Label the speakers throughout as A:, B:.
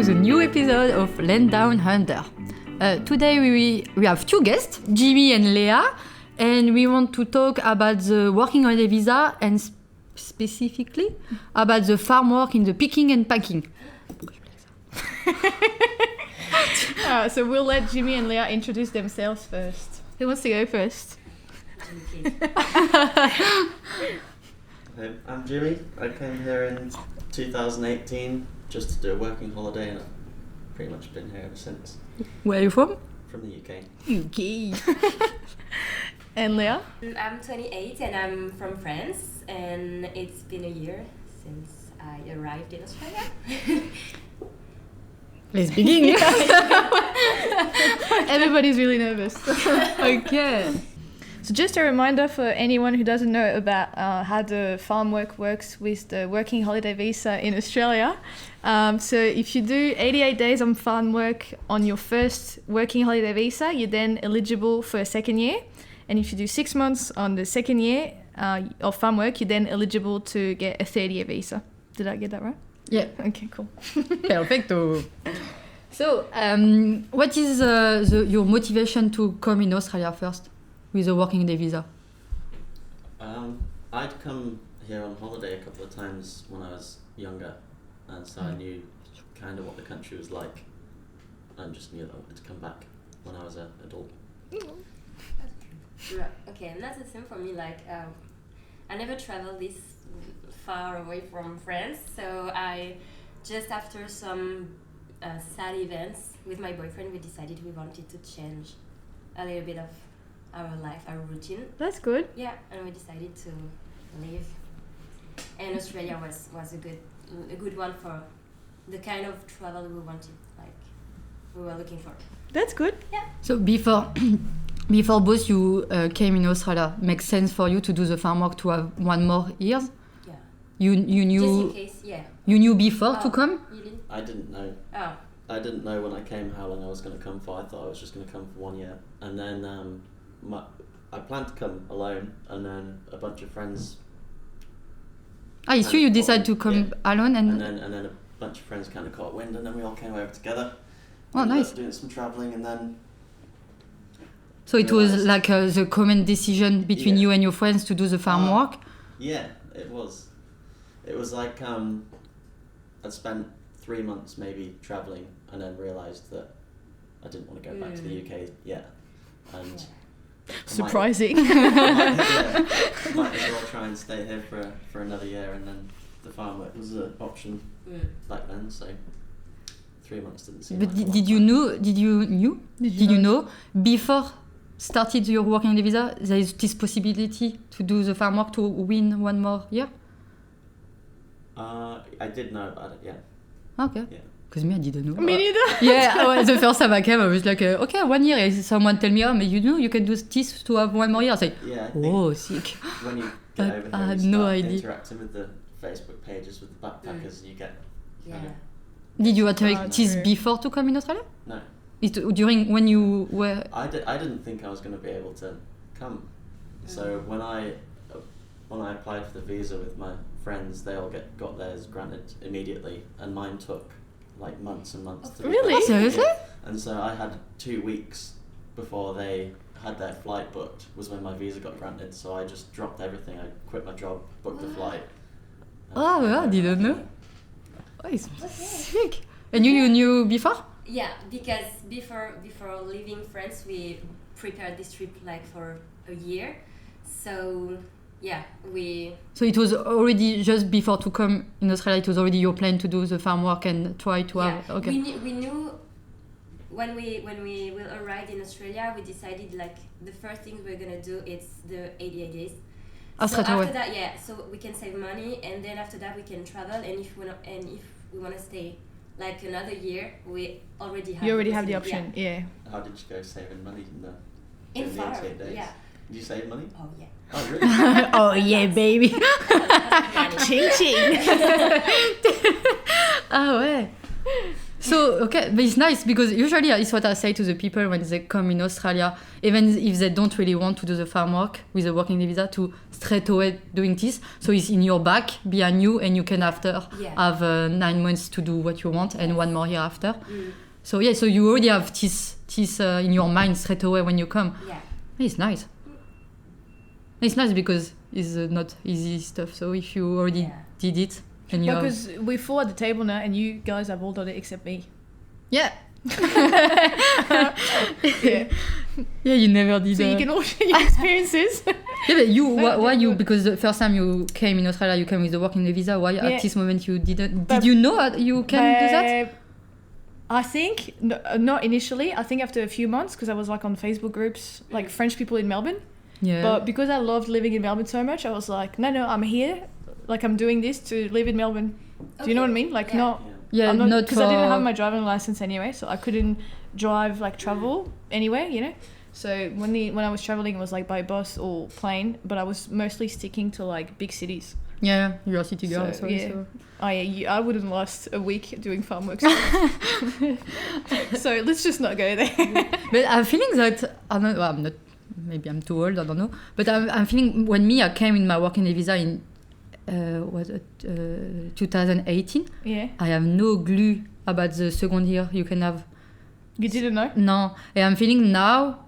A: the new episode of Land Down Under. Today we have two guests, Jimmy and Lea, and we want to talk about the working holiday visa and specifically about the farm work in the picking and packing.
B: So we'll let Jimmy and Lea introduce themselves first. Who wants to go first?
C: I'm Jimmy. I came here in 2018 just to do a working holiday and I've pretty much been here ever since.
A: Where are you from?
C: From the UK.
A: UK.
B: And Lea?
D: I'm 28 and I'm from France, and it's been a year since I arrived in Australia.
A: Let's begin.
B: Everybody's really nervous.
A: Okay.
B: So just a reminder for anyone who doesn't know about how the farm work works with the working holiday visa in Australia. So if you do 88 days on farm work on your first working holiday visa, you're then eligible for a second year. And if you do 6 months on the second year of farm work, you're then eligible to get a third year visa. Did I get that right?
A: Yeah.
B: Okay, cool.
A: Perfecto. So, what is your motivation to come in Australia first with a working day visa?
C: I'd come here on holiday a couple of times when I was younger, and so I knew kind of what the country was like, and just knew that I wanted to come back when I was an adult.
D: Right. Okay, and that's the same for me. Like, I never traveled this far away from France, so I just after some sad events with my boyfriend, we decided we wanted to change a little bit of our life, our routine.
B: That's good.
D: Yeah, and we decided to leave. And Australia was a good one for the kind of travel we wanted, like we were looking for.
B: That's good.
D: Yeah.
A: So before both you came in Australia, makes sense for you to do the farm work to have 1 more year?
D: Yeah.
A: You knew.
D: Just in case, yeah.
A: You knew before to come?
D: You didn't?
C: I didn't know.
D: Oh.
C: I didn't know when I came how long I was going to come for. I thought I was just going to come for 1 year, and then I planned to come alone, and then a bunch of friends.
A: So you decided to come alone
C: and then a bunch of friends kind of caught wind, and then we all came over together.
A: Oh, nice.
C: Doing some traveling, and then.
A: So it was like the common decision between you and your friends to do the farm work?
C: Yeah, it was. It was like I'd spent 3 months maybe traveling, and then realised that I didn't want to go back to the UK yet, and.
B: Surprising.
C: Might as well try and stay here for another year, and then the farm work was an option back then. So 3 months didn't seem.
A: But
C: like
A: did you know before started your working the visa there is this possibility to do the farm work to win 1 more year?
C: I did know about it. Yeah.
A: Okay.
C: Yeah.
A: Because me, I didn't know.
B: Me neither.
A: Yeah, the first time I came, I was like, okay, 1 year. And someone tell me, but you can do this to have 1 more year. I say,
C: yeah.
A: Sick.
C: When you get over here
A: I had
C: and
A: no
C: start
A: idea.
C: interacting with the Facebook pages with the backpackers, you get.
D: Yeah.
A: Did you attempt this before to come in Australia?
C: No.
A: During when you were.
C: I didn't think I was going to be able to come. So when I applied for the visa with my friends, they all got theirs granted immediately, and mine took like months and months to be
B: Really?
C: granted.
A: Seriously?
C: And so I had 2 weeks before they had their flight booked was when my visa got granted. So I just dropped everything. I quit my job, booked the flight.
A: I didn't know. Oh, it's sick. And you knew before?
D: Yeah, because before leaving France, we prepared this trip like for a year. So yeah,
A: So it was already just before to come in Australia. It was already your plan to do the farm work and try to have. Okay.
D: We knew when we will arrive in Australia, we decided like the first thing we're gonna do is the 88 days. So after that, so we can save money, and then after that we can travel. And if we wanna stay like another year, we already have.
B: You already have the option. Yeah.
C: How did you go saving money
D: In
C: the
D: far,
C: 88 days?
D: yeah.
C: Did you save money?
D: Oh yeah.
C: Oh really?
A: Oh yeah, baby. Ching ching. Ah ouais. So, okay, but it's nice because usually it's what I say to the people when they come in Australia, even if they don't really want to do the farm work with a working visa, to straight away doing this. So it's in your back, behind you, and you can after have 9 months to do what you want and 1 more year after. So yeah, so you already have this in your mind straight away when you come.
D: Yeah.
A: It's nice. It's nice because it's not easy stuff. So if you already did it, and you
B: Because we're full at the table now, and you guys have all done it except me.
A: yeah. Yeah, you never did.
B: So you can all share your experiences.
A: Yeah, but you why you, because the first time you came in Australia, you came with the working visa. Why at this moment you didn't? Did you know you can do that?
B: I think not initially. I think after a few months, because I was like on Facebook groups, like French people in Melbourne.
A: Yeah.
B: But because I loved living in Melbourne so much, I was like, no, I'm here. Like I'm doing this to live in Melbourne. Do you know what I mean? Like not.
A: Yeah, not
B: because I didn't have my driving license anyway, so I couldn't drive like travel anywhere, you know. So when I was traveling, it was like by bus or plane, but I was mostly sticking to like big cities.
A: Yeah, you're a city girl.
B: So,
A: So,
B: yeah.
A: so.
B: Oh yeah, I wouldn't last a week doing farm work. So let's just not go there.
A: But I'm feeling that I'm not. Maybe I'm too old. I don't know. But I'm feeling when I came in my working visa in 2018.
B: Yeah.
A: I have no clue about the second year you can have.
B: You didn't know?
A: No, and I'm feeling now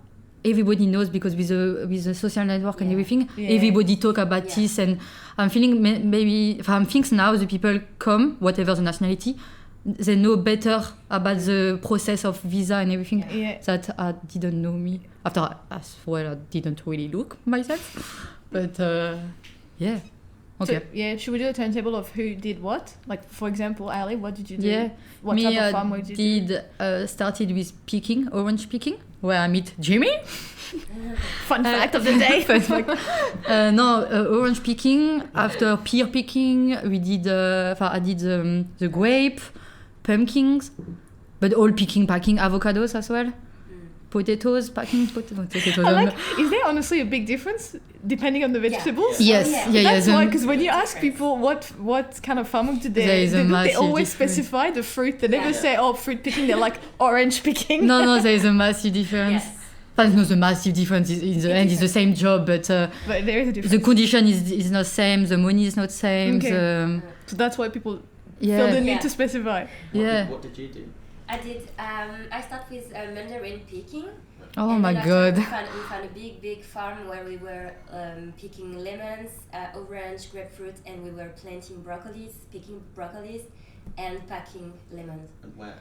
A: everybody knows because with the social network and everything, everybody talk about this, and I'm feeling maybe things now the people come, whatever the nationality, they know better about the process of visa and everything that I didn't know me. After as well, I didn't really look myself, but yeah. Okay.
B: So, should we do a turntable of who did what? Like, for example, Ali, what did you do?
A: Yeah.
B: What type of farm work did you do?
A: Started with picking, orange picking, where I meet Jimmy.
B: Fun fact of the day.
A: Fun fact. Orange picking. After pear picking, we did. I did the grape, pumpkins, but all picking, packing avocados as well. Potatoes, packing potatoes.
B: I like, is there honestly a big difference depending on the vegetables?
A: Yes,
B: That's why, because when you ask people what kind of farming do they always specify the fruit. They never say, fruit picking. They're like orange picking.
A: No, there is a massive difference.
D: Yes.
A: But no, the massive difference is in the end is the same job, but
B: there is a difference.
A: the condition is not same, the money is not same.
B: Okay. So that's why people feel the need to specify.
C: What did you do?
D: I did. I started with mandarin picking.
A: Oh
D: and
A: my
D: then
A: god!
D: We found a big farm where we were picking lemons, orange, grapefruit, and we were planting picking broccolis, and packing lemons.
C: And where?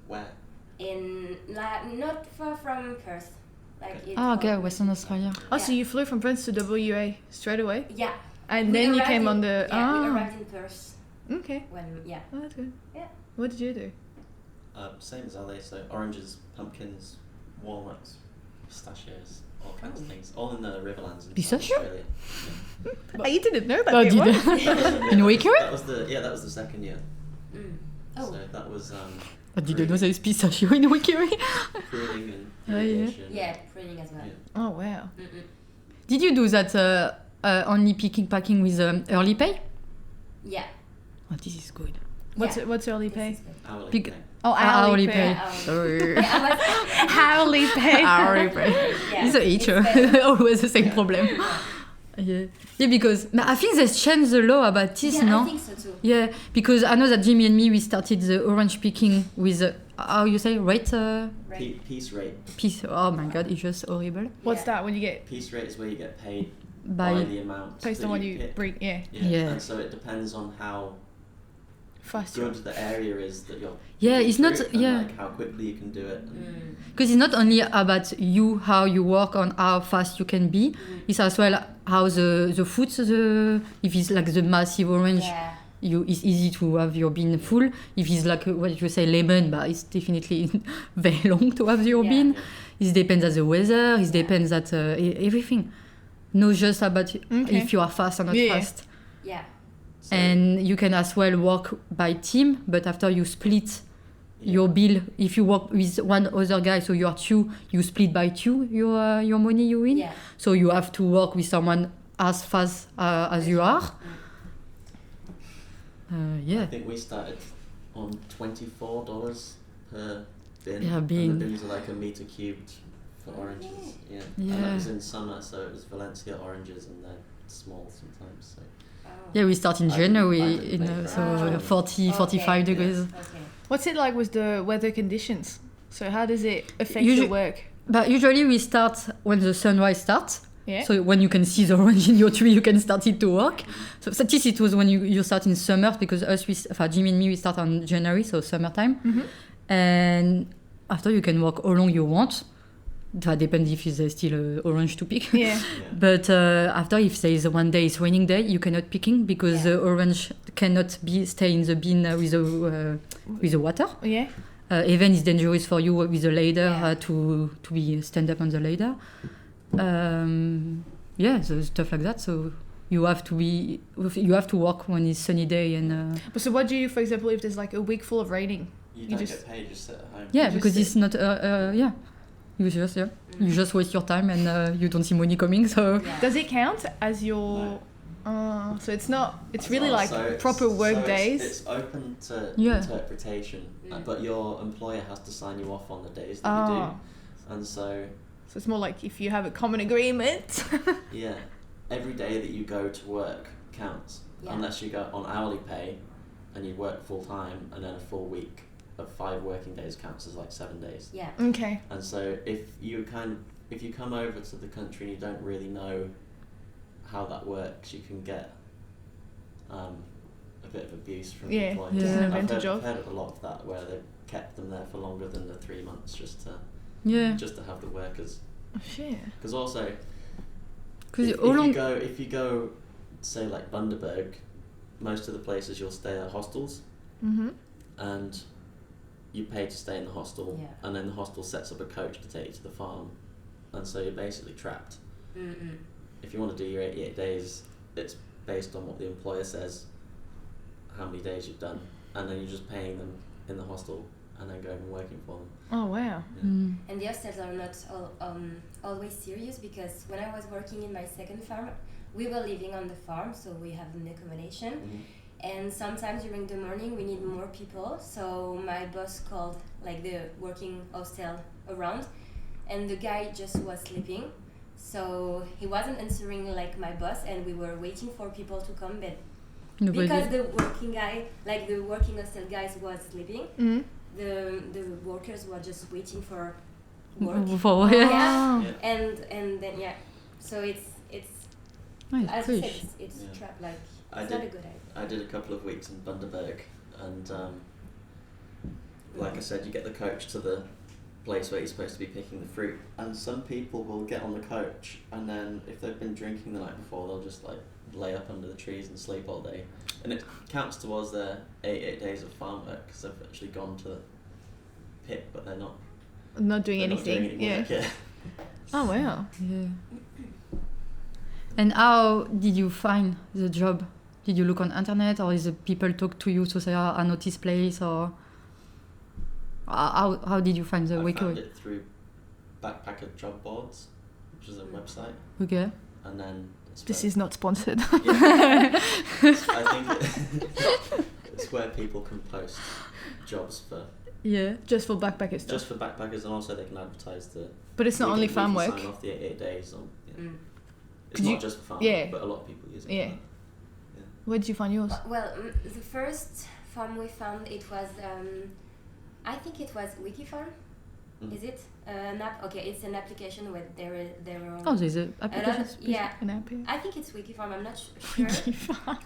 C: Where?
D: In not far from Perth.
A: Western Australia.
B: Oh, so you flew from Perth to WA straight away?
D: Yeah.
B: And then you came on the.
D: Yeah, we arrived in Perth.
B: Okay.
D: Oh,
B: that's good.
D: Yeah.
B: What did you do?
C: Same as Ali, so oranges, pumpkins, walnuts, pistachios, all kinds of things, all in the riverlands in
A: Pistachio?
C: Australia.
B: Yeah. You didn't know that.
A: In Wakery?
C: That was the second year.
D: Oh.
C: So that was
A: I didn't know there is pistachio in Wakery.
C: pruning and irrigation.
D: Yeah, pruning as well.
B: Oh wow.
A: Did you do that only packing with early pay?
D: Yeah.
A: Oh, this is good.
B: What's early pay?
C: Hourly pay.
B: Oh, hourly pay.
A: Sorry.
B: Hourly pay.
A: Hourly pay. It's each always the same problem. Yeah, because I think they changed the law about this, no?
D: I think so too.
A: Yeah, because I know that Jimmy and me, we started the orange picking with, how you say, rate?
C: Piece rate.
A: Piece. Oh my god, it's just horrible.
B: What's that when you get?
C: Piece rate is where you get paid
A: By
C: the amount.
B: Based
C: that
B: on what you
C: pick.
B: bring,
A: Yeah.
C: And so it depends on how
B: fast
C: good the area is that you're.
A: It's not.
C: And like how quickly you can do it.
A: Because it's not only about you, how you work on how fast you can be. It's as well how the fruits, if it's like the massive orange, it's easy to have your bean full. If it's like what you say lemon, but it's definitely very long to have your bean. It depends on the weather. It depends on everything. Not just about if you are fast or not fast.
D: Yeah.
C: So
A: And you can as well work by team, but after you split your bill, if you work with one other guy, so you are two, you split by two your money you win.
D: Yeah.
A: So you have to work with someone as fast as you are.
C: I think we started on $24 per bin.
A: Yeah,
C: And
A: bin.
C: the bins are like a meter cubed for oranges. Yeah.
A: Yeah.
C: And that was in summer, so it was Valencia oranges, and they're small sometimes. So.
A: Yeah, we start in
C: I didn't
A: January,
C: make
A: so
D: Ah.
A: 40, 45 degrees.
D: Okay.
B: What's it like with the weather conditions? So how does it affect
A: Usu-
B: your work?
A: But usually we start when the sunrise starts.
B: Yeah.
A: So when you can see the orange in your tree, you can start it to work. So this it was when you start in summer, because Jimmy and me, we start on January, so summertime. And after you can work how long you want. That depends if there's still orange to pick.
B: Yeah.
A: But after, if there is one day it's raining day, you cannot picking because the orange cannot stay in the bin with the water.
B: Yeah.
A: Even it's dangerous for you with the ladder to be stand up on the ladder. So stuff like that. So you have to work when it's sunny day and.
B: But so what do you, for example, if there's like a week full of raining?
C: You don't get paid, you just sit at home.
A: Yeah,
B: You
A: because
B: just
A: it's not. You just waste your time and you don't see money coming. So
B: Does it count as your? So it's not. It's really like
C: So
B: proper work days.
C: It's open to
A: Yeah.
C: interpretation, but your employer has to sign you off on the days that you do. And so,
B: So it's more like if you have a common agreement.
C: yeah, every day that you go to work counts, unless you go on hourly pay and you work full time, and then a full week of 5 working days counts as like 7 days.
D: Yeah.
B: Okay.
C: And so if you come over to the country and you don't really know how that works, you can get a bit of abuse from
B: Yeah,
C: employers.
A: just an
B: advantage
C: I've
B: of.
C: heard of a lot of that where they've kept them there for longer than the 3 months just to have the workers.
B: Oh, shit.
C: Because also,
A: because
C: if you go, say like Bundaberg, most of the places you'll stay are hostels, and you pay to stay in the hostel, and then the hostel sets up a coach to take you to the farm, and so you're basically trapped. If you want to do your 88 days, it's based on what the employer says, how many days you've done, and then you're just paying them in the hostel and then going and working for them.
B: Oh wow.
C: Yeah.
D: And the hostels are not always serious, because when I was working in my second farm, we were living on the farm, so we have an accommodation. And sometimes during the morning we need more people, so my boss called like the working hostel around, and the guy just was sleeping, so he wasn't answering like my boss, and we were waiting for people to come, but because the working hostel guys was sleeping, the workers were just waiting for work. And then so it's as I said, it's trap, like it's not a good idea.
C: I did a couple of weeks in Bundaberg, and like I said, you get the coach to the place where you're supposed to be picking the fruit, and some people will get on the coach, and then if they've been drinking the night before, they'll just like lay up under the trees and sleep all day, and it counts towards their 88 days of farm work, because they've actually gone to the pit, but they're not
B: doing anything.
C: Not doing any work, yeah.
B: Oh wow.
A: Yeah. And how did you find the job? Did you look on internet, or is it people talk to you to say, I know this place, or how did you find the
C: I
A: week?
C: found it through Backpacker Job Boards, which is a website,
A: Okay.
C: and then
B: This is not sponsored.
C: I think it's where people can post jobs for
B: Just for backpackers stuff.
C: just for backpackers, and also they can advertise the.
B: But it's not
C: we
B: only
C: can
B: farm work.
C: Sign off the 88 days. It's
B: Could
C: not
B: you-
C: just for farm,
B: yeah.
C: but a lot of people use it.
B: Yeah.
C: For that.
B: Where did you find yours?
D: Well, the first farm we found, it was I think it was Wikifarm. Is it an app? Okay, it's an application where there are.
A: Oh, there's an application.
B: An app, yeah.
D: I think it's Wikifarm. I'm not sure.
B: Wikifarm.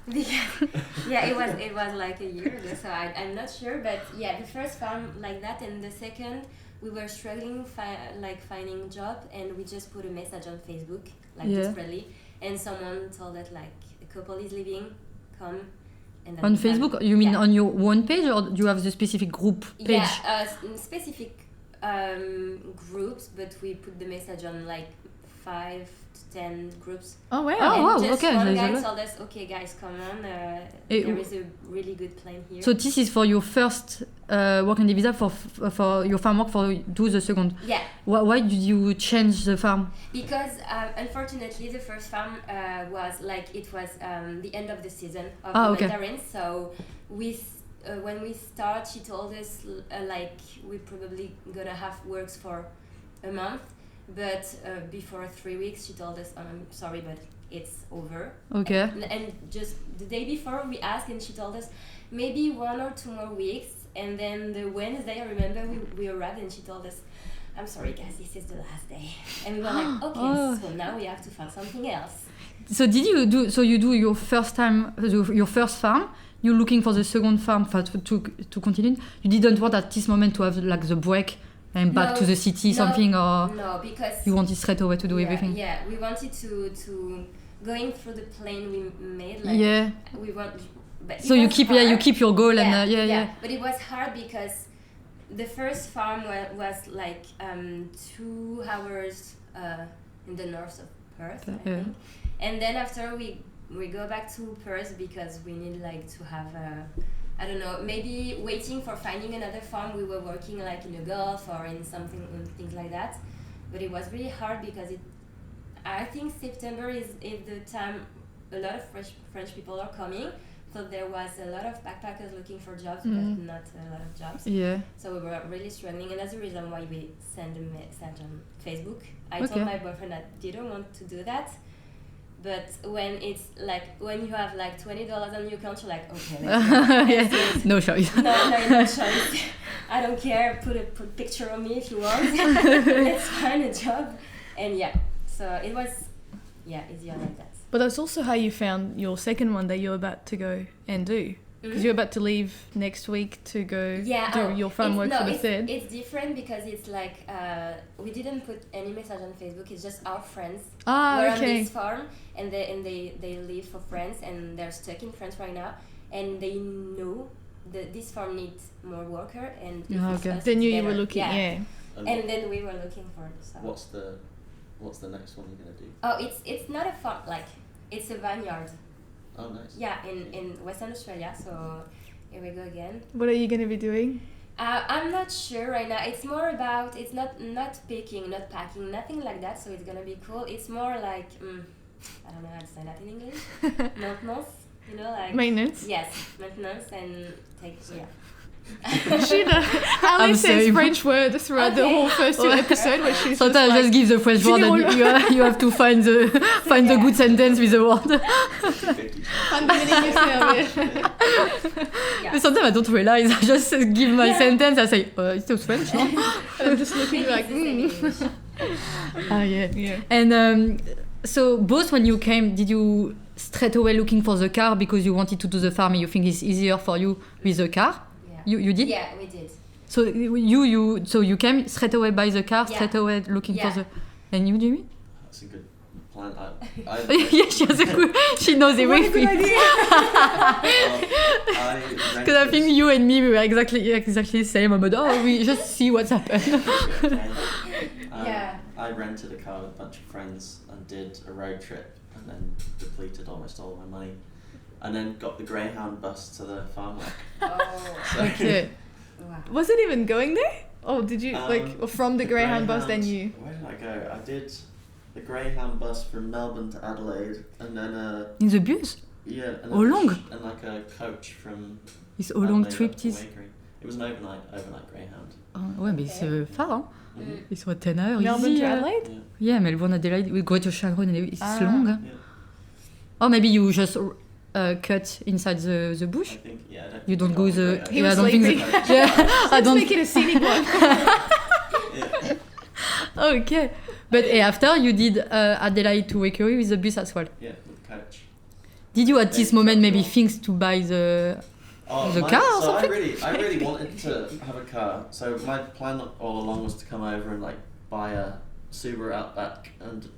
D: It was like a year ago, so I'm not sure. But yeah, the first farm like that, and the second we were struggling finding a job, and we just put a message on Facebook desperately, and someone told us like a couple is leaving, come. And then
A: On Facebook? You mean on your own page, or do you have the specific group page?
D: Yeah, specific groups, but we put the message on like 5 to 10 groups.
B: Oh wow.
A: Oh,
D: And
A: wow,
D: just
A: okay,
D: one
A: there's a
D: guy
A: lot.
D: told us, okay guys, come on,
A: Eh,
D: there is a really good plan here.
A: So this is for your first work on the visa for your farm work for do the second.
D: Yeah,
A: Why did you change the farm?
D: because unfortunately the first farm was the end of the season of
A: Ah,
D: the
A: okay.
D: mandarins, so we when we start, she told us like we probably gonna have works for a month, but before 3 weeks she told us, I'm sorry, but it's over.
A: Okay.
D: And just the day before we asked, and she told us maybe 1 or 2 more weeks. And then the Wednesday, I remember we arrived, and she told us, I'm sorry guys, this is the last day. And we were like, okay, so now we have to find something else.
A: So you do your first time, your first farm, you're looking for the second farm to continue? You didn't want at this moment to have like the break and back to the city, something, or
D: no, because
A: you wanted straight away to do everything?
D: Yeah, we wanted to going through the plan we made. Like, we want.
A: So you keep your goal and
D: But it was hard because the first farm was like 2 hours in the north of Perth, I think. And then after we go back to Perth because we need like to have I don't know, maybe waiting for finding another farm. We were working like in the Gulf or in things like that. But it was really hard because I think September is the time a lot of French people are coming. So there was a lot of backpackers looking for jobs, but not a lot of jobs.
A: Yeah.
D: So we were really struggling, and that's the reason why we sent a message on Facebook. I told my boyfriend that I didn't want to do that. But when it's like, when you have like $20 on your account, you're like, okay, let's do it.
A: No choice.
D: No choice. I don't care. Put a picture of me if you want. Let's find a job. And so it was, easier like that.
B: But that's also how you found your second one that you're about to go and do. Because you're about to leave next week to go do your farm work for the third.
D: It's different because it's like, we didn't put any message on Facebook. It's just our friends were on this farm, and they live for France, and they're stuck in France right now, and they know that this farm needs more worker, and
B: they knew you were looking,
D: and then we were looking for it. So.
C: What's the next one you're gonna do?
D: Oh, it's not a farm, like it's a vineyard.
C: Oh, nice.
D: Yeah, in Western Australia. So here we go again.
B: What are you going to be doing?
D: I'm not sure right now. It's more about, it's not picking, not packing, nothing like that. So it's gonna be cool. It's more like I don't know how to say that in English. Maintenance, you know, like
B: maintenance.
D: Yes, maintenance and take
B: Ali says French words throughout the whole first 2 episodes. Where she's
A: sometimes just give the French word and you have to find the good sentence with the word. Sometimes I don't realize. I just give my sentence. I say, it's still French, no?
B: I'm just looking like,
A: And so both when you came, did you straight away looking for the car because you wanted to do the farm and you think it's easier for you with the car? You did?
D: Yeah, we did.
A: So you came straight away by the car, straight away looking for the... And you, Jimmy?
C: That's a good plan.
A: She has a good... She knows everything. Because I think you and me, we were exactly the same. I'm like, we just see what's happened.
C: I rented a car with a bunch of friends and did a road trip and then depleted almost all my money. And then got the Greyhound bus to the farm work.
A: Okay.
D: Wow.
B: Was it even going there? Or did you, or from the Greyhound bus then you...
C: Where did I go? I did the Greyhound bus from Melbourne to Adelaide, and then
A: in the bus?
C: Yeah. And
A: how long?
C: And like a coach from...
A: It's a long trip, this?
C: It was an overnight Greyhound.
A: Ouais, mais c'est far, hein? It's what, 10 hours?
B: Melbourne to Adelaide?
A: Yeah, Melbourne, Adelaide. We go to Sharon, and it's long.
C: Yeah.
A: Or maybe you just... cut inside the bush.
C: I think,
A: you don't go the.
B: He was sleeping.
A: I don't
B: make it a scenic one.
A: Okay, but after you did Adelaide to Waikerie with the bus as well.
C: Yeah, with the coach.
A: Did you at this moment maybe think to buy the car or something?
C: I really wanted to have a car. So my plan all along was to come over and like buy a Subaru Outback and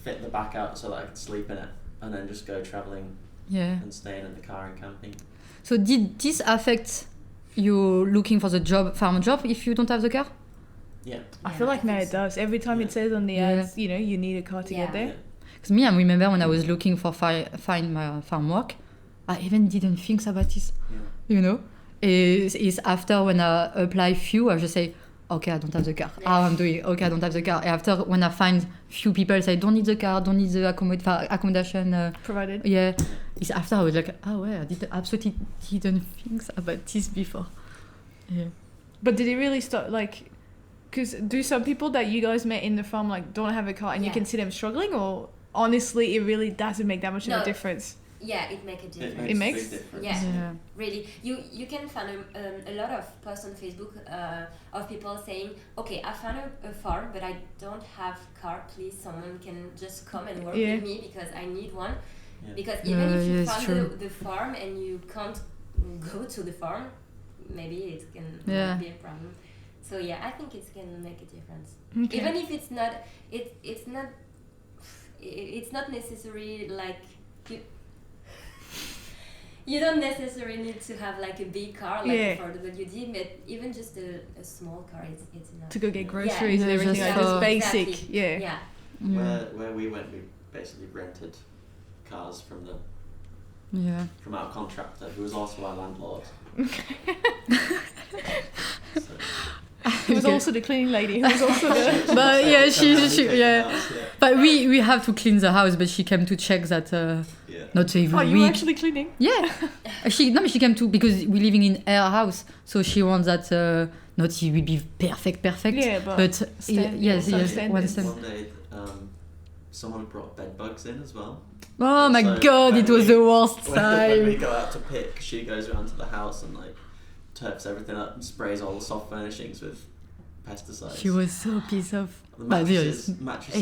C: fit the back out so that I could sleep in it, and then just go traveling.
A: Yeah.
C: And staying in the car and camping.
A: So did this affect you looking for the farm job if you don't have the car?
C: Yeah.
B: I feel like now it does. Every time it says on the ads, you know, you need a car to get there.
A: Because me, I remember when I was looking for find my farm work, I even didn't think about this. Yeah. You know? It's after when I apply few, I just say, okay, I don't have the car. How I'm doing? Okay, I don't have the car. And after, when I find few people say, don't need the car, don't need the accommodation
B: provided.
A: Yeah. it's after I was like, oh well, I absolutely didn't think about this before. Yeah.
B: But did it really start, like, because do some people that you guys met in the farm, like, don't have a car and you can see them struggling, or honestly, it really doesn't make that much of a difference?
D: Yeah, it makes a difference.
B: It makes?
C: A big difference.
D: Yeah, really. You can find a lot of posts on Facebook of people saying, okay, I found a farm, but I don't have car. Please, someone can just come and work with me because I need one. Yeah. Because even if you found the farm and you can't go to the farm, maybe it can be a problem. So yeah, I think it can make a difference. Okay. Even if it's not necessary, like you don't necessarily need to have like a big car like for the WD, but even just a small car, it's enough.
B: To go get groceries and everything, like just basic.
D: Exactly.
B: Yeah.
C: Where we went, we basically rented cars from our contractor, who was also our landlord.
B: Who was also the cleaning lady. Who was also the.
A: But yeah, she. But we have to clean the house, but she came to check that. Not every week.
B: Oh, you were actually cleaning?
A: Yeah. She came to, because we're living in her house, so she wants that. Not it will be perfect. Yeah, but yes. One
C: day, someone brought bed bugs in as well.
A: Oh my god, it was the worst time.
C: When we go out to pick, she goes around to the house and like turfs everything up and sprays all the soft furnishings with pesticides.
A: She was so pissed off.
C: The mattresses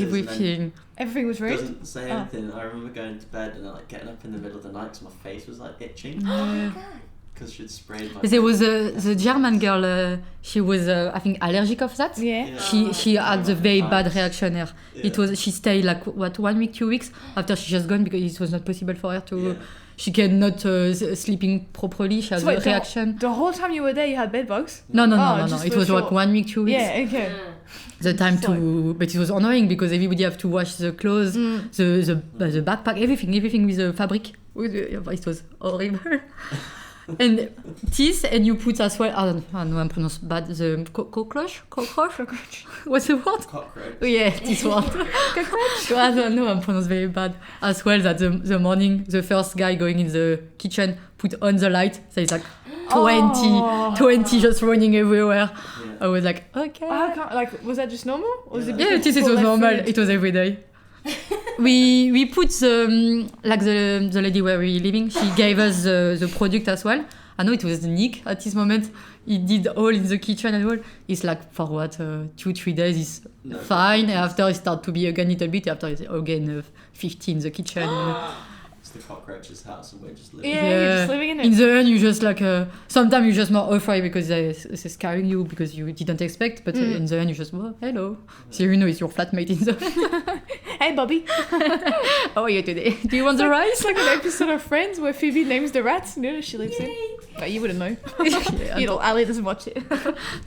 A: everything.
B: Everything was ruined.
C: Doesn't say anything. I remember going to bed and like getting up in the middle of the night because my face was like itching.
D: Oh my god.
C: Because she'd sprayed my.
A: There was the German girl. She was I think allergic of that.
B: Yeah.
A: She had a very bad reaction here. Yeah. She stayed like 1 week, 2 weeks after she just gone because it was not possible for her to. Yeah. She cannot sleeping properly. She has a reaction.
B: The whole time you were there, you had bed bugs?
A: No. It was like 1 week, 2 weeks.
B: Yeah, okay.
A: The time but it was annoying because everybody have to wash the clothes, the backpack, everything with the fabric. It was horrible. And teeth, and you put as well. I don't know, I pronounce bad. The cockroach. What's the word?
C: Cockroach.
A: Yeah, this word. Cockroach. I don't know, I pronounce very bad. As well that the morning, the first guy going in the kitchen put on the light. So it's like 20 just running everywhere. Yeah. I was like, okay.
B: Was that just normal? Or was it
A: it was normal. Food? It was every day. we put the lady where we living, she gave us the product as well. I know it was Nick at this moment. He did all in the kitchen and all. It's like for what 2-3 days is fine. And after it start to be again a little bit. After it's again 50 in the kitchen.
C: It's the cockroach's house and we're just living.
B: Yeah, you're just living in it.
A: In the end, you just like sometimes you just more afraid because they're scaring you because you didn't expect. But in the end, you just hello. So it's your flatmate in the.
B: Hey, Bobby.
A: How are you today? Do you want the rice?
B: It's like an episode of Friends where Phoebe names the rats. You know, she lives in. But you wouldn't know. Ali doesn't watch it.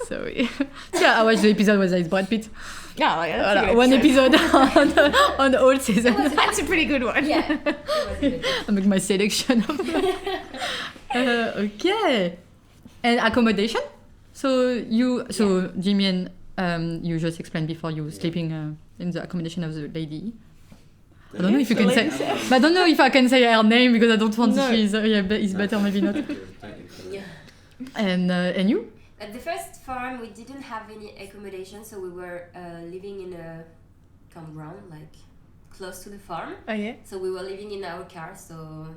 A: Sorry. I watched the episode where it's Brad Pitt.
B: Yeah,
A: one episode on the whole season.
B: That's a pretty good one.
D: Yeah, it was a good one.
A: I make my selection. Okay. And accommodation? So Jimmy and you just explained before you sleeping in the accommodation of the lady. I don't know if you can say. But I don't know if I can say her name because I don't want she's it's better maybe not.
D: Yeah.
A: And you?
D: At the first farm, we didn't have any accommodation, so we were living in a campground, like close to the farm.
B: Oh yeah.
D: So we were living in our car. So.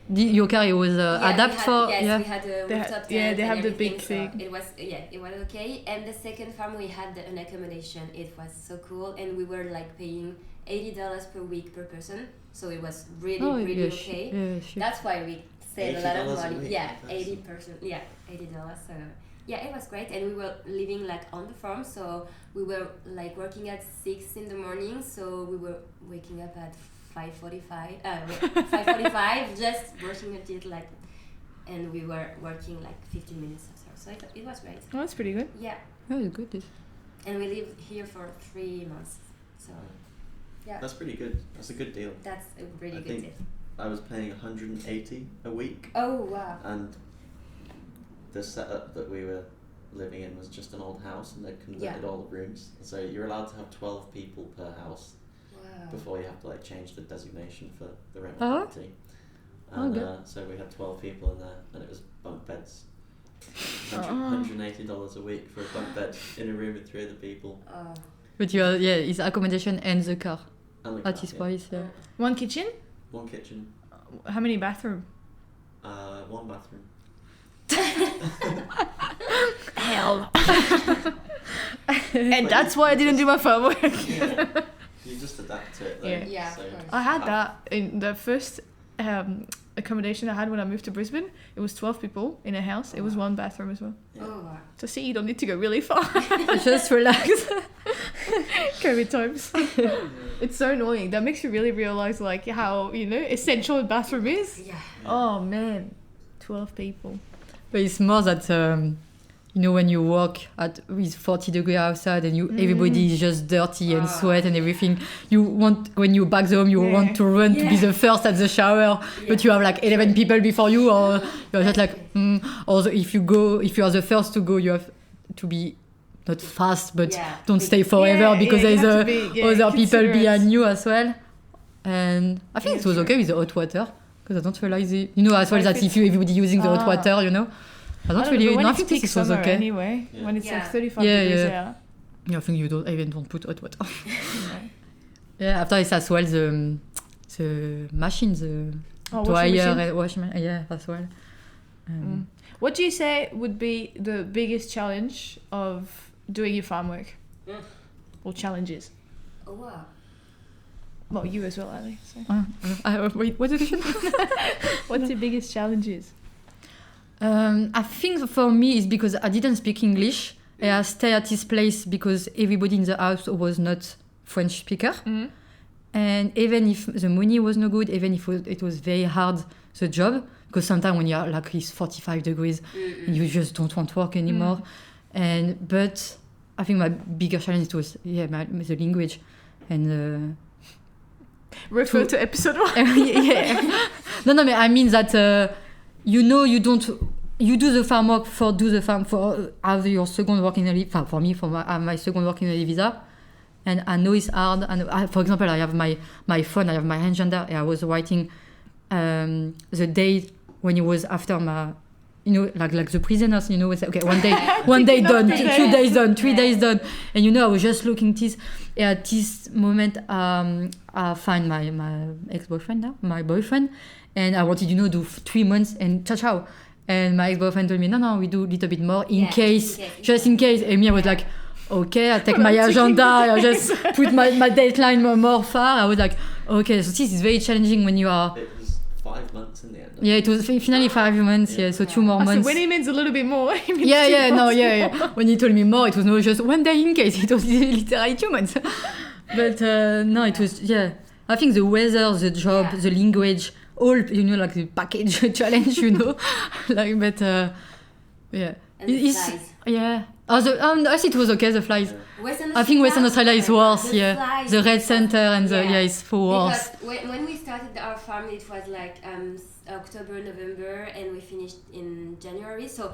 A: Your car was adapted for.
D: Yes, we had a rooftop tent.
B: They have the big
D: so
B: thing.
D: it was okay. And the second farm, we had an accommodation. It was so cool, and we were like paying $80 per week per person. So it was really okay. That's why we saved a lot of money. Yeah, $80. So yeah, it was great, and we were living like on the farm. So we were like working at 6 in the morning. So we were waking up at 5:45, just brushing our teeth, like, and we were working like 15 minutes or so. So it was great.
B: Oh, that's pretty good.
D: Yeah.
A: Oh, it's good.
D: And we lived here for 3 months. So yeah.
C: That's pretty good. That's a good deal.
D: That's a really good deal.
C: I was paying $180 a week.
D: Oh wow.
C: And the setup that we were living in was just an old house, and they'd converted all the rooms. So you're allowed to have 12 people per house. Before you have to like change the designation for the rental property. And
A: Okay.
C: so we had 12 people in there, and it was bunk beds. $180 a week for a bunk bed in a room with 3 other people.
A: But it's accommodation and the car
C: And the
A: at
C: car,
A: this
C: yeah.
A: price. Yeah.
B: One kitchen?
C: One kitchen,
B: How many bathroom?
C: one bathroom.
B: Hell. And that's why I didn't do my farm work.
C: Yeah. You just adapt to it though.
B: Yeah.
D: Yeah, of
C: So
D: course.
B: I had that in the first accommodation I had when I moved to Brisbane. It was 12 people in a house. It was one bathroom as well.
C: Yeah.
D: Oh, wow.
B: So see, you don't need to go really far.
A: Just relax.
B: COVID times. It's so annoying. That makes you really realize like how, essential a bathroom is.
D: Yeah.
B: Oh man, 12 people.
A: But it's more that when you work with 40 degrees outside and everybody is just dirty and sweat and everything, when you back home, you want to run to be the first at the shower, but you have like 11 people before you, or you're just like, or if you are the first to go, you have to be not fast, but don't stay forever because there's other people behind you as well. And I think it was okay with the hot water because I don't realize as well that if everybody using the hot water, I don't really
B: know.
A: know.
B: When it's peak summer
A: okay.
B: anyway,
C: Yeah.
B: when it's
D: Yeah.
B: like 35 degrees out.
A: Yeah, I think you don't even don't put hot water. Yeah, after it's as well the machine, the
B: washing
A: dryer
B: machine.
A: and washing machine. Yeah, as well.
B: What do you say would be the biggest challenge of doing your farm work? Or challenges?
D: Oh, wow.
B: Well, you as well, Ali. So.
A: Wait, what's the question?
B: What's your biggest challenges?
A: I think for me it's because I didn't speak English. I stayed at this place because everybody in the house was not French speaker. And even if the money was no good, even if it was very hard, the job, because sometimes when you're like it's 45 degrees, and you just don't want to work anymore. But I think my bigger challenge was the language and
B: Refer to episode 1.
A: yeah. No, I mean that you do the farm work for have your second working holiday. For me, for my second working holiday visa, and I know it's hard. And for example, I have my phone, I have my agenda. And I was writing the day when it was after my. Like the prisoners, it's okay, one day done, 2 days done, 3 days done. And I was just looking at this moment, I find my ex-boyfriend now, my boyfriend, and I wanted, do 3 months and ciao. And my ex-boyfriend told me, no, we do a little bit more just in case. And me, I was like, okay, I take my agenda, I just put my deadline more far. I was like, okay, so this is very challenging when you are...
C: It was 5 months in the end.
A: Yeah, it was finally 5 months, so 2 more months.
B: So when he means a little bit more, he means
A: When he told me more, it was not just 1 day in case, it was literally 2 months. But no, it was, I think the weather, the job, the language, all, like the package challenge, but, yeah.
D: And the flies.
A: Yeah. I think it was okay, the flies.
D: Western
A: I think Western Australia is worse,
D: the flies.
A: The red center and it's for worse.
D: Because when we started our farm, it was like October, November, and we finished in January. So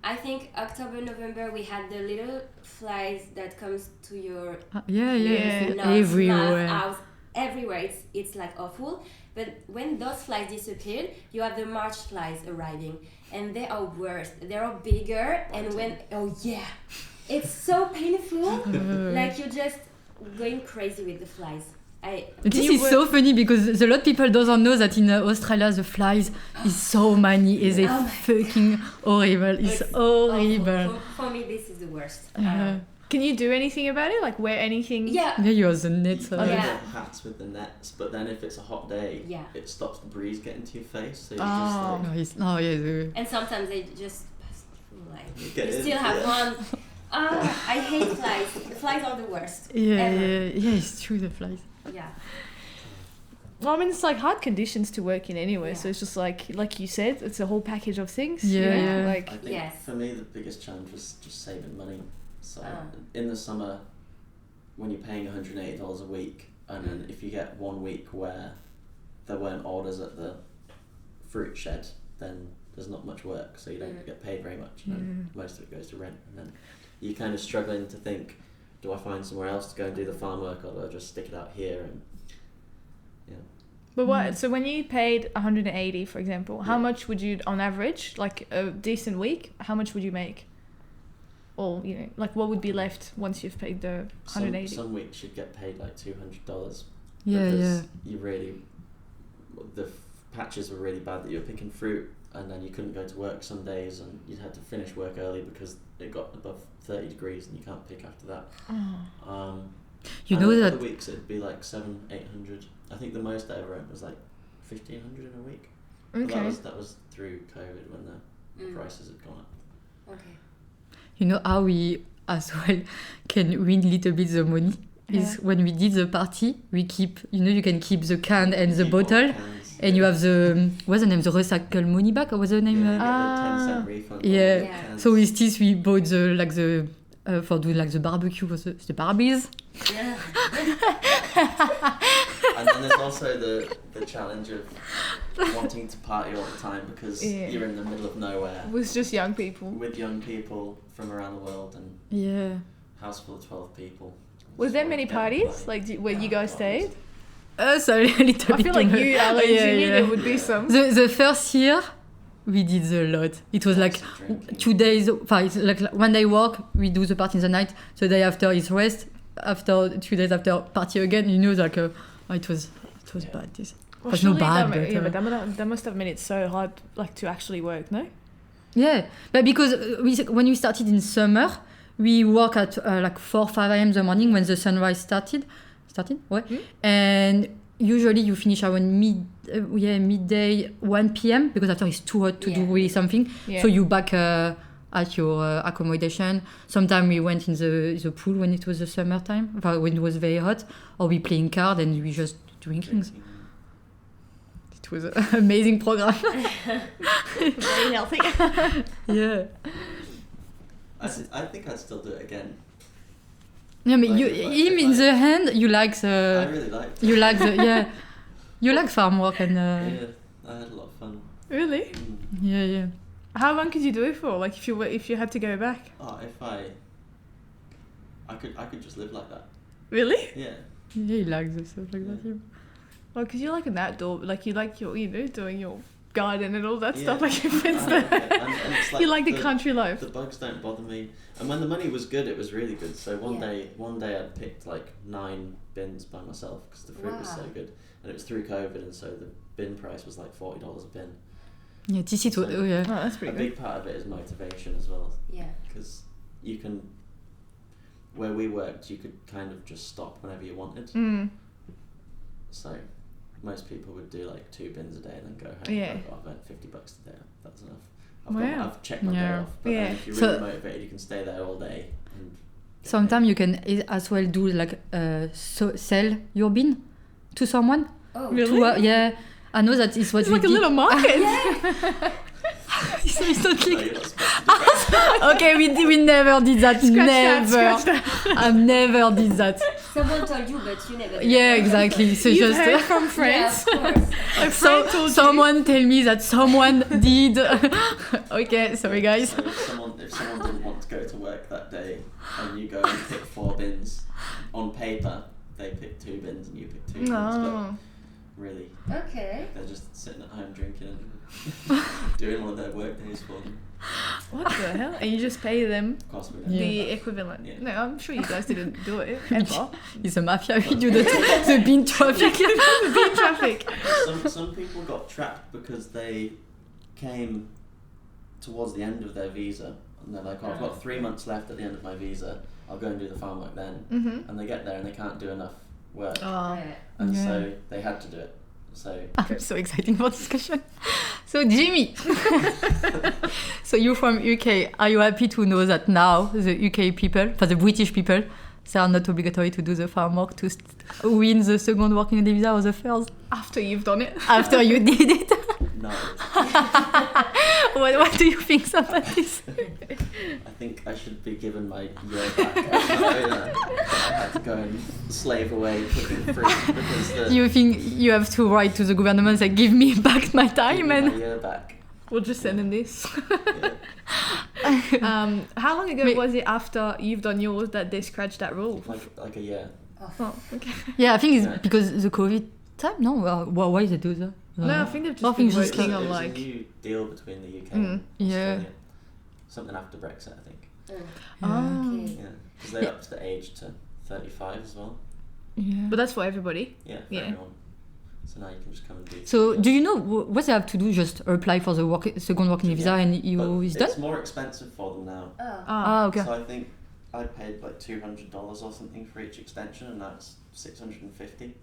D: I think October, November, we had the little flies that comes to your nose,
A: everywhere.
D: mouth, house, everywhere. It's like awful. But when those flies disappeared, you have the March flies arriving, and they are worse. They are bigger, and it's so painful. Like you're just going crazy with the flies.
A: This is so funny because a lot of people doesn't know that in Australia the flies is so many. It's fucking horrible. It's horrible.
D: For me, this is the worst.
B: Can you do anything about it? Like wear anything?
A: Yeah, you have the net.
C: You get hats with the nets, but then if it's a hot day, it stops the breeze getting to your face. So you just like...
D: And sometimes they just pass through, like you still have one. I hate flies. The flies are the worst.
A: Yeah, it's true, the flies.
D: Yeah.
B: Well, I mean, it's like hard conditions to work in anyway, so it's just like you said, it's a whole package of things.
C: I think for me the biggest challenge was just saving money. So in the summer, when you're paying $180 a week, and then if you get 1 week where there weren't orders at the fruit shed, then there's not much work, so you don't get paid very much, and most of it goes to rent, and then you're kind of struggling to think, do I find somewhere else to go and do the farm work, or do I just stick it out here? And
B: But what? So when you paid 180, for example, how much would you, on average, like a decent week, how much would you make? Or like what would be left once you've paid the 180?
C: Some weeks you'd get paid like $200.
A: Yeah,
C: because the patches were really bad that you were picking fruit, and then you couldn't go to work some days, and you'd had to finish work early because it got above 30 degrees and you can't pick after that.
A: You know that
C: other weeks it'd be like 700-800. I think the most I ever earned was like 1,500 in a week.
B: Okay.
C: But that was through COVID when the prices had gone up.
D: Okay.
A: you know how we as well can win little bit the money is when we did the party, we keep, you can keep the can and the bottle, and you have the, what's the name, the recycle money back, or what's the name?
C: The 10-cent refund.
A: Yeah. So with this we bought the for doing like the barbecue, was the Barbies.
D: Yeah.
C: And then there's also the challenge of wanting to party all the time because you're in the middle of nowhere.
B: With just young people.
C: With young people from around the world and house full of 12 people.
B: Was there many parties where you guys stayed?
A: So a little bit.
B: I feel like you, Alex, there would be some.
A: The first year we did a lot. It was like 2 days. It's like 1 day work. We do the party in the night. The day after is rest. After 2 days after party again. It was bad. This was no bad.
B: But that must have made it so hard, like to actually work, no?
A: Yeah, but because when we started in summer, we work at like 4-5 a.m. in the morning when the sunrise started. And usually you finish around midday 1 p.m. because after it's too hot to do really something. So you back at your accommodation. Sometimes we went in the pool when it was the summertime, when it was very hot, or we playing cards and we just drinking. It was an amazing program.
B: Very healthy.
A: Yeah.
C: I think I'd still do it again.
A: Yeah, but him in the hand, you like the.
C: I really liked it.
A: You like the you like farm work and.
C: Yeah, I had a lot of fun.
B: Really?
A: Yeah.
B: How long could you do it for? Like if you had to go back?
C: Oh, if I could just live like that.
B: Really?
C: Yeah.
A: Yeah, he likes the stuff like that. Yeah.
B: Well, because you're like an outdoor, like you like your, doing your garden and all that stuff, like your fence there.
C: And it's like
B: you like the country life.
C: The bugs don't bother me. And when the money was good, it was really good. So one day I'd picked like 9 bins by myself because the fruit was so good. And it was through COVID, and so the bin price was like $40 a bin.
A: Yeah, this is
B: that's pretty
C: good. A big part of it is motivation as well. Yeah. Because you can, where we worked, you could kind of just stop whenever you wanted. So most people would do like 2 bins a day and then go home.
B: Yeah.
C: I've earned $50 a day. That's enough. I've checked my day off. But then if you're really motivated, you can stay there all day.
A: Sometimes you can as well do like sell your bin to someone.
B: Oh, really?
A: I know that is what
B: it's
A: we
B: like
A: did.
B: A little market.
A: It's not like... Okay, we never did that. I never did that.
D: Someone told you, but you never did.
A: Yeah, exactly. So
B: You've heard from friends.
D: Yeah, of
B: course.
A: Someone tell me that someone did. Okay, sorry guys.
C: So if someone didn't want to go to work that day and you go and pick 4 bins, on paper they pick 2 bins and you pick 2 bins. But really, they're just sitting at home drinking and doing all their work days for them.
B: What the hell? And you just pay them the equivalent.
C: Yeah.
B: No, I'm sure you guys didn't do it ever.
A: It's a mafia. We do the bin traffic.
B: The bin traffic.
C: Some people got trapped because they came towards the end of their visa and they're like, I've got 3 months left at the end of my visa. I'll go and do the farm work then. And they get there and they can't do enough work. And so they had to do it. I'm
A: so excited for discussion. So Jimmy, so you're from UK. Are you happy to know that now the UK people, for the British people, they are not obligatory to do the farm work to win the second working holiday visa or the first?
B: After you've done it.
A: After you did it.
C: No.
A: What do you think about this?
C: I think I should be given my year back. I had to go and slave away picking fruit because
A: you think you have to write to the government and say, give me back my time?
C: Give me my year back.
B: We'll just send in this. How long ago was it after you've done yours that they scratched that rule?
C: Like a year.
B: Oh, okay.
A: Yeah, I think it's because the COVID time? No, why they do that?
B: No, I think they've
A: I
B: just
A: think
B: been
A: just
B: working
C: It
B: on
C: was
B: like.
C: a new deal between the UK and
A: Yeah.
C: Australia. Something after Brexit, I think.
D: Okay.
C: Yeah, because they upped the age to 35 as well.
A: Yeah.
B: But that's for everybody.
C: Yeah, for
B: Yeah.
C: everyone. So now you can just come and do.
A: So,
C: 3
A: do
C: years.
A: you know what they have to do? Just apply for the second working visa,
C: Yeah.
A: and
C: But
A: it's done.
C: it's more expensive for them now.
D: Oh.
A: Ah, okay.
C: So I think I paid like $200 or something for each extension, and that's $650.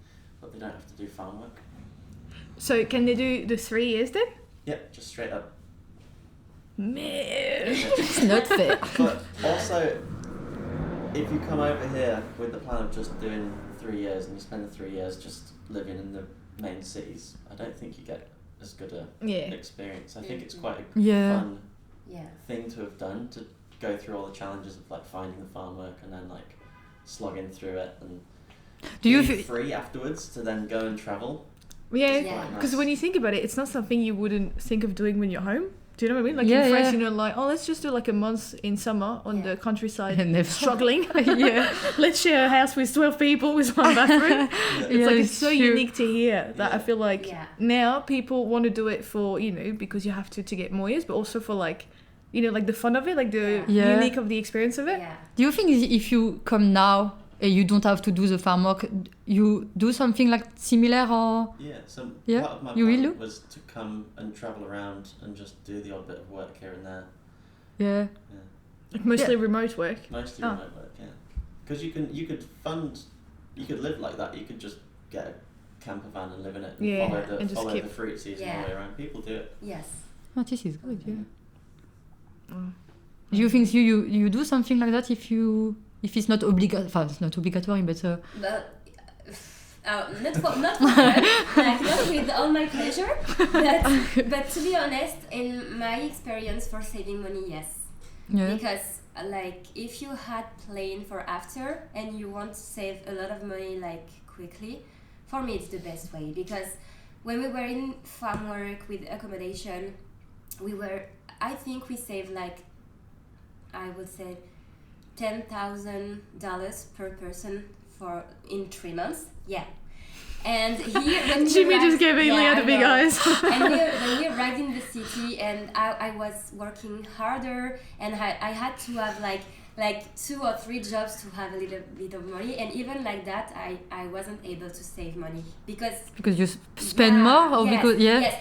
C: But they don't have to do farm work.
B: So can they do the 3 years then?
C: Yeah, just straight up.
B: Man.
A: It's not fair.
C: But also, if you come over here with the plan of just doing 3 years and you spend the 3 years just living in the main cities, I don't think you get as good a
B: Yeah.
C: experience. I think it's quite a
A: Yeah.
C: fun
D: Yeah.
C: thing to have done, to go through all the challenges of like finding the farm work and then like slogging through it and
A: Do you
C: being
A: feel?
C: free afterwards to then go and travel.
B: Yeah.
D: Yeah.
B: Because when you think about it, it's not something you wouldn't think of doing when you're home. Do you know what I mean? Like
A: Yeah,
B: in France,
A: yeah.
B: you know, like, oh, let's just do like a month in summer on
D: Yeah.
B: the countryside,
A: And never-
B: struggling. Yeah. Let's share a house with 12 people with one bathroom. It's
A: Yeah,
B: like
A: it's
B: it's so
A: true.
B: unique to hear that I feel like
D: Yeah.
B: now people want to do it for, you know, because you have to get more years, but also for like, you know, like the fun of it, like the
A: Yeah.
B: unique of the experience of it.
D: Yeah.
A: Do you think if you come now and you don't have to do the farm work, you do something like similar or?
C: Yeah, so
A: Yeah,
C: part of my
A: you will
C: plan
A: do?
C: was to come and travel around and just do the odd bit of work here and there.
A: Yeah.
C: Yeah.
B: Like mostly remote work.
C: Mostly
B: Oh.
C: remote work, yeah. Because you could live like that. You could just get a camper van and live in it and
B: Yeah,
C: follow
B: and just
C: follow
B: keep-
C: the fruit season all
D: Yeah.
C: the way around. People do it.
D: Yes.
A: Oh, this is good. Yeah.
B: Mm.
A: Do you think you do something like that if it's not it's not obligatory, but
D: But not for fun, like not with all my pleasure. But to be honest, in my experience for saving money, yes.
A: yeah.
D: Because like if you had planned for after and you want to save a lot of money like quickly, for me it's the best way, because when we were in farm work with accommodation, I think we saved like, I would say $10,000 per person in 3 months. Yeah. And here when we
B: Jimmy
D: arrived,
B: just gave Lea
D: I
B: the big
D: know.
B: eyes.
D: And when we arrived in the city, and I was working harder, and I had to have like 2 or 3 jobs to have a little bit of money, and even like that I wasn't able to save money because
A: Because you spend more, or
D: yes,
A: because
D: yes,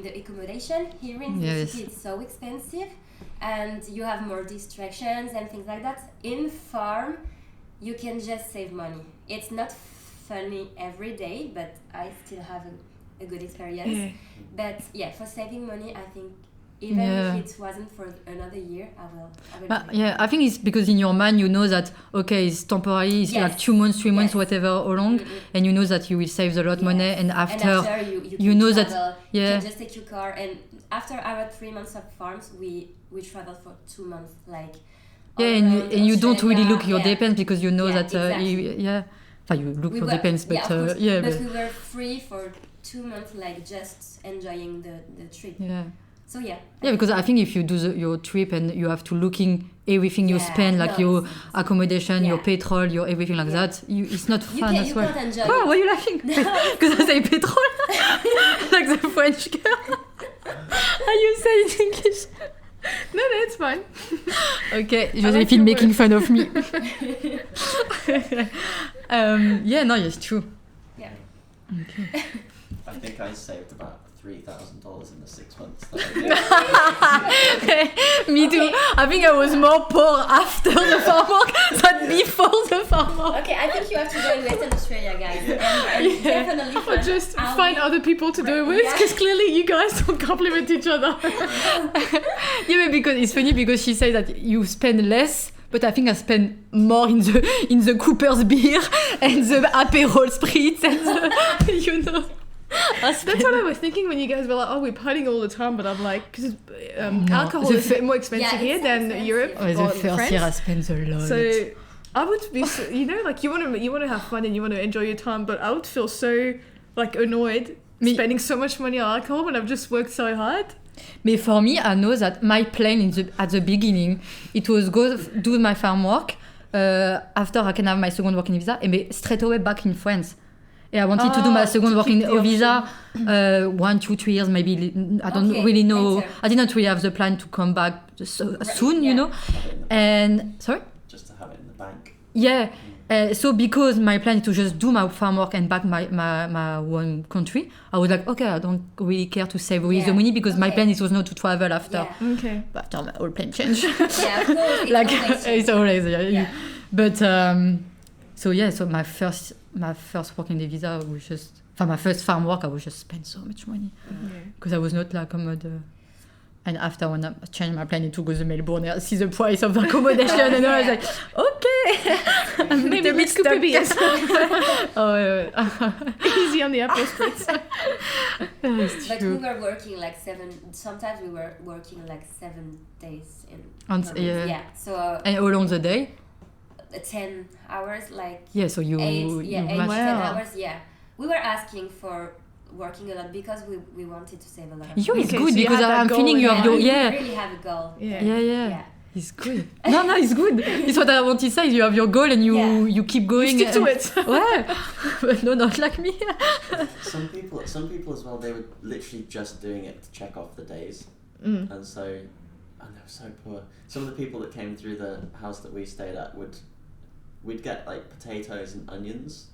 D: the accommodation here in the
A: Yes.
D: city is so expensive, and you have more distractions and things like that. In farm, you can just save money. It's not funny every day, but I still have a good experience.
B: Yeah.
D: But yeah, for saving money, I think even
A: Yeah.
D: if it wasn't for another year, I will
A: But
D: do it.
A: yeah, I think it's because in your mind you know that okay, it's temporary, it's
D: Yes.
A: like 2 months, 3 months,
D: Yes.
A: whatever, how long, and you know that you will save a lot of money,
D: Yes.
A: and after,
D: you
A: you
D: can
A: know that-
D: travel,
A: yeah.
D: you can just take your car, and after our 3 months of farms, we traveled for 2 months, like all
A: yeah,
D: around
A: and you don't really
D: Australia,
A: look your
D: yeah.
A: depends because you know
D: Yeah,
A: that
D: exactly.
A: yeah, you look
D: We
A: your
D: were-
A: depends, but
D: yeah, of course,
A: yeah,
D: but
A: but
D: we were free for 2 months, like just enjoying the trip.
A: yeah.
D: So yeah.
A: Yeah, because I think if you do your trip and you have to looking everything you
D: Yeah,
A: spend, like
D: no,
A: your
D: it's-
A: accommodation, your
D: Yeah.
A: petrol, your everything like
D: Yeah.
A: that, it's not
D: You
A: fun
D: can
A: as
D: you
A: well.
D: can't enjoy
A: Oh,
D: it.
A: why are you laughing? Because I say petrol, like the French girl. Are you saying it in English?
B: No, it's fine.
A: Okay,
B: like
A: Josephine
B: your
A: making
B: word.
A: fun of me. Yeah, no, it's true.
D: Yeah.
A: Okay.
C: I think I saved about $3,000 in the 6 months that I did.
A: Me too.
D: Okay.
A: I think I was more poor after the farm work than before the farm work.
D: Okay, I think you have to go in Western Australia, guys, and definitely
B: Or
D: find-
B: just
D: I'll
B: find
D: be-
B: other people to do it with,
D: Yeah.
B: because clearly you guys don't compliment each other.
A: Yeah, but because it's funny because she said that you spend less, but I think I spend more in the Cooper's beer and the Aperol spritz and the, you know.
B: That's what I was thinking when you guys were like, oh, we're partying all the time, but I'm like, because alcohol
A: the
B: is a bit more expensive
D: Yeah,
B: here
D: it's
B: than
D: expensive.
B: Europe
A: Oh,
B: or
A: the first
B: France.
A: year I spent a lot.
B: So I would be, you know, like you want to have fun and you want to enjoy your time, but I would feel so like annoyed spending so much money on alcohol when I've just worked so hard.
A: But for me, I know that my plan at the beginning, it was go do my farm work. After I can have my second working visa, and be straight away back in France. Yeah, I wanted to do my second
B: to
A: working
B: keep the
A: visa 1, 2, 3 years maybe. I don't really know.
D: Later.
A: I didn't really have the plan to come back soon, you know.
C: Have it in the bank.
A: And sorry.
C: Just to have it in the bank.
A: Yeah. So because my plan is to just do my farm work and back my own country, I was like, okay, I don't really care to save away the money because my plan was not to travel after.
D: Yeah.
B: Okay.
A: But after my whole plan changed.
D: Yeah, of course.
A: Like
D: always
A: it's always
D: Yeah.
A: But so my first working day visa was just my first farm work. I was just spend so much money because I was not like and after when I changed my plan to go to Melbourne, I see the price of the accommodation and I was like, okay, I'm
B: Maybe
A: a bit
B: let's
A: stuck.
B: be as
A: Oh,
B: easy on the upper spritz.
A: it's
D: But
A: true.
D: we were working like 7. Sometimes we were working like 7 days in.
A: And,
D: per week.
A: yeah.
D: Yeah. So
A: And all along the day?
D: 10 hours, like
A: Yeah, so you
D: 8
A: you
D: to 10
A: must-
B: Wow.
D: hours. Yeah. We were asking for working a lot because we wanted to save a lot of
A: You
D: money.
A: is
B: Okay,
A: good
B: so you
A: because
B: had that
A: I'm
B: goal
A: feeling
B: in
A: you have
B: mind.
A: your
D: We
A: yeah.
D: really have a goal.
B: Yeah.
A: Yeah. It's good. No, it's good. It's what I want to say. You have your goal and you keep
B: You
A: going.
B: stick to
A: and-
B: it.
A: Ouais. But no, not like me.
C: Some people as well, they were literally just doing it to check off the days,
B: Mm.
C: and they were so poor. Some of the people that came through the house that we stayed at we'd get like potatoes and onions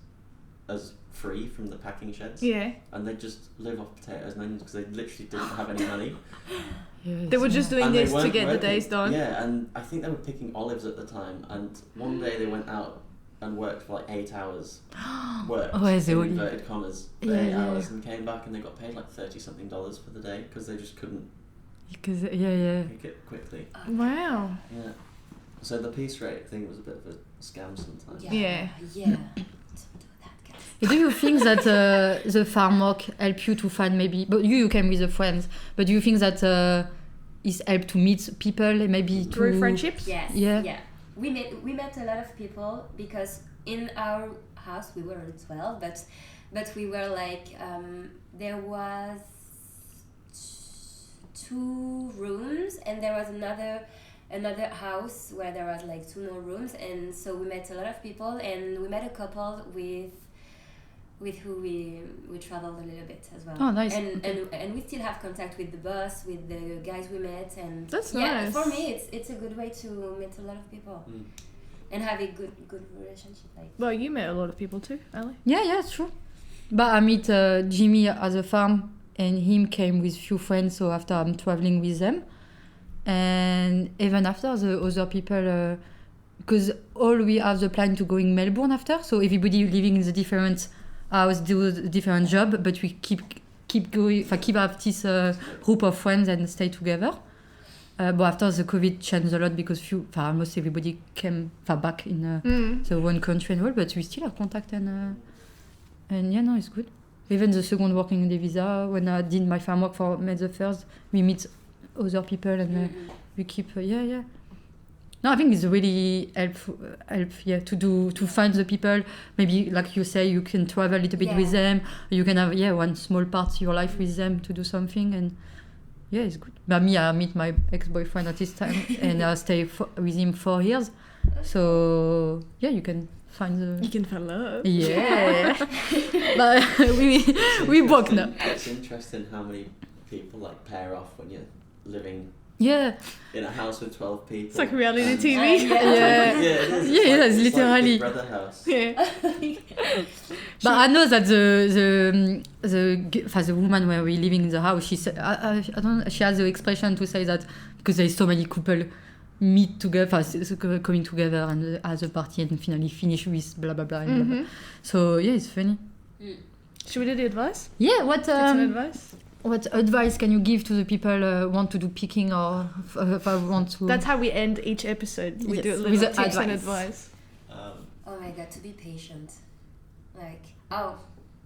C: as free from the packing sheds,
B: Yeah.
C: and they'd just live off potatoes and onions because they literally didn't have any money.
B: They were just doing
C: And they
B: this to
C: weren't
B: get the
C: working.
B: days done.
C: Yeah, and I think they were picking olives at the time. And one day they went out and worked for like 8 hours. Worked
A: Oh, is it
C: in
A: really-
C: inverted commas for
A: Yeah,
C: 8
A: yeah.
C: hours and came back and they got paid like $30-something for the day because they just couldn't
A: Because yeah.
C: pick it quickly.
B: Wow.
C: Yeah. So the piece rate thing was a bit of a scam sometimes.
B: Yeah.
D: Yeah. Don't do that, guys.
A: Do you think that the farm work help you to find maybe? But you came with a friend. But do you think that is help to meet people maybe
B: Through
A: to
B: friendships?
D: Yes.
A: Yeah.
D: Yeah. We met a lot of people because in our house we were 12, but we were like there was 2 rooms and there was another house where there was like 2 more rooms, and so we met a lot of people and we met a couple with who we traveled a little bit as well.
A: Oh, nice.
D: And we still have contact with the boss, with the guys we met, and
B: That's
D: yeah,
B: nice.
D: for me it's a good way to meet a lot of people and have a good relationship. Like
B: Well, you met a lot of people too, Ali.
A: Yeah, it's true. But I meet Jimmy at the farm, and him came with few friends. So after I'm traveling with them, and even after the other people, because all we have the plan to go in Melbourne after. So everybody living in the different house, do a different job, but we keep going. Keep have this group of friends and stay together. But after the COVID changed a lot because almost everybody came back in the one country and all, but we still have contact and yeah, no, it's good. Even the second working day visa, when I did my farm work for May the 1st, we meet other people and we keep yeah. No, I think it's really helpful to find the people. Maybe like you say, you can travel a little bit with them. You can have one small part of your life with them to do something, and yeah, it's good. But me, I meet my ex-boyfriend at this time and I stay with him 4 years. So yeah, you can find the
B: You can find love.
A: yeah. But we broke now.
C: It's interesting how many people like pair off when you're living
A: Yeah.
C: in a house with 12 people.
B: It's like reality
C: and-
B: TV.
A: Yeah.
C: Yeah, it is.
A: Yeah,
C: It's
A: it's literally.
C: like Big Brother house.
B: Yeah.
A: But I know that the woman where we're living in the house, she said, I don't. She has the expression to say that because there's so many couple meet together, coming together and as a party and finally finish with blah blah blah. And blah, blah. So yeah, it's funny.
B: Should we do the advice?
A: Yeah. What
B: Take some advice.
A: what advice can you give to the people want to do picking or if I want to?
B: That's how we end each episode. We
A: Yes,
B: do a
A: with
B: little
A: the
B: tips and
A: advice.
B: advice.
D: oh my god, to be patient. Like I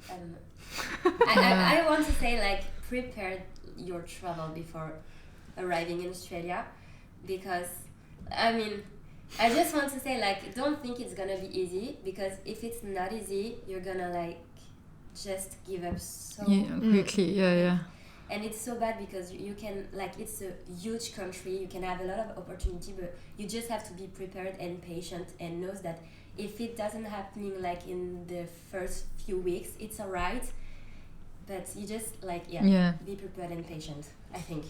D: don't know. I want to say like prepare your travel before arriving in Australia, because I mean I just want to say like don't think it's gonna be easy, because if it's not easy you're gonna like just give up so
A: quickly. Yeah.
D: and it's so bad because you can like it's a huge country, you can have a lot of opportunity, but you just have to be prepared and patient and knows that if it doesn't happening like in the first few weeks, it's alright. But you just like be prepared and patient, I think.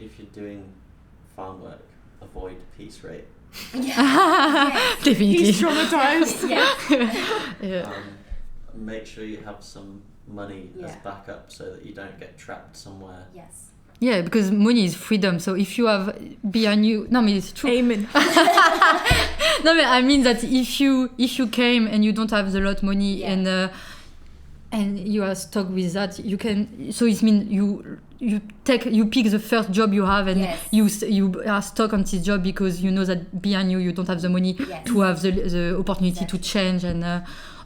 C: If you're doing farm work, avoid piece rate.
A: Definitely.
B: He's traumatized.
A: Yeah.
C: Make sure you have some money as backup so that you don't get trapped somewhere.
D: Yes.
A: Yeah, because money is freedom. So if you have behind you, no, I mean it's true.
B: Amen.
A: No, but I mean that if you came and you don't have the lot money and you are stuck with that, you can. So it means you pick the first job you have and you are stuck on this job because you know that behind you don't have the money to have the opportunity to change and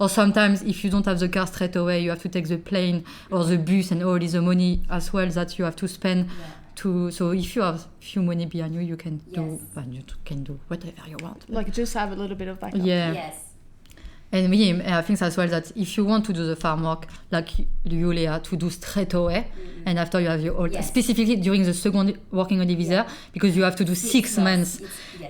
A: or sometimes if you don't have the car straight away you have to take the plane or the bus and all is the money as well that you have to spend so if you have few money behind you can do whatever you want.
B: Like just have a little bit of backup.
D: Yes.
A: And I think as well that if you want to do the farm work, like you, Lea, to do straight away, and after you have your old, specifically during the second working holiday visa, because you have to do 6 months,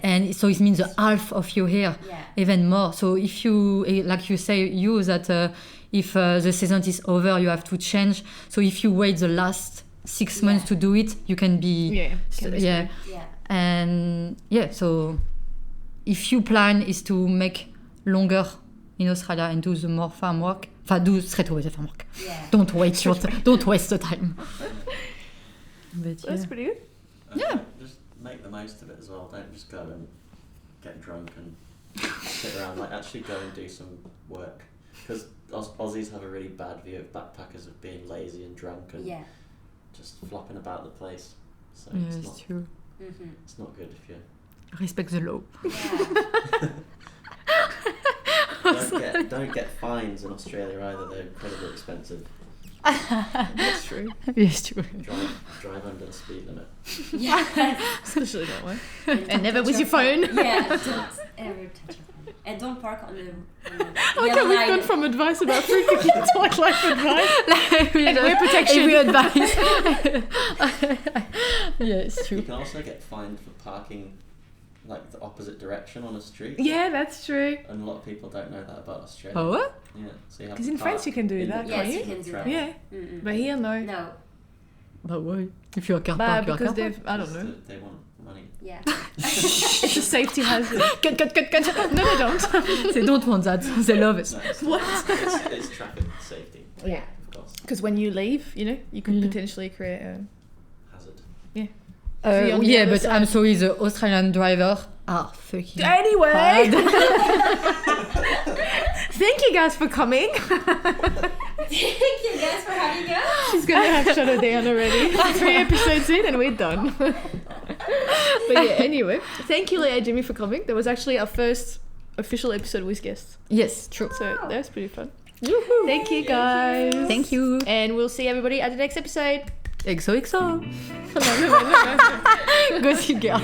A: and so it means the half of your year, even more. So if you, like you say, that if the season is over, you have to change. So if you wait the last 6 months to do it, you can be, and so if your plan is to make longer in Australia and do the more farm work. Do straight away the farm work.
D: Yeah.
A: Don't waste the time. But,
B: That's pretty good.
C: Just make the most of it as well. Don't just go and get drunk and sit around. Like actually go and do some work. Because Aussies have a really bad view of backpackers of being lazy and drunk and just flopping about the place. So it's
A: true.
D: Mm-hmm.
C: It's not good if you
A: respect the law.
D: Yeah.
C: Don't get fines in Australia either. They're incredibly expensive.
B: That's true.
A: Yes, true.
C: Drive under the speed limit.
D: Yeah.
B: Especially that way. And never with your phone.
D: Yeah, don't ever touch your phone. And don't park on the
B: Okay, we've gone from advice about freaking to like life advice. And wear protection.
A: Every advice. Yeah, it's true.
C: You can also get fined for parking like the opposite direction on a street.
B: Yeah, that's true.
C: And a lot of people don't know that about Australia.
A: Oh, what?
C: Yeah. So you have
B: Because
C: to
B: in France you can do
C: in
B: that,
C: the
B: can't
D: Yes,
B: you?
D: you can do that.
B: Yeah.
D: Mm-mm.
B: But here, no.
D: No.
A: But why? If you're a car
B: But
A: park, you're a
B: because
A: car park.
B: they've, I don't know.
C: They want money.
D: Yeah.
B: It's a safety hazard. Cut. No, they don't.
A: They don't want that. They love it.
C: No, it's
B: What?
C: It's traffic safety.
B: Yeah.
C: Of course.
B: Because when you leave, you could potentially create a...
C: Hazard.
B: See on the
A: Yeah,
B: other
A: but
B: side.
A: I'm sorry, the Australian driver are fucking
B: Anyway!
A: hard.
B: Thank you guys for coming.
D: Thank you guys for having us.
B: She's going to have shut her down already. 3 episodes in and we're done. But yeah, anyway. Thank you, Lea and Jimmy, for coming. That was actually our first official episode with guests.
A: Yes, true.
B: So that was pretty fun. Thank you, guys.
A: Thank you.
B: And we'll see everybody at the next episode.
A: XOXO.
B: No.
A: Gossip girl.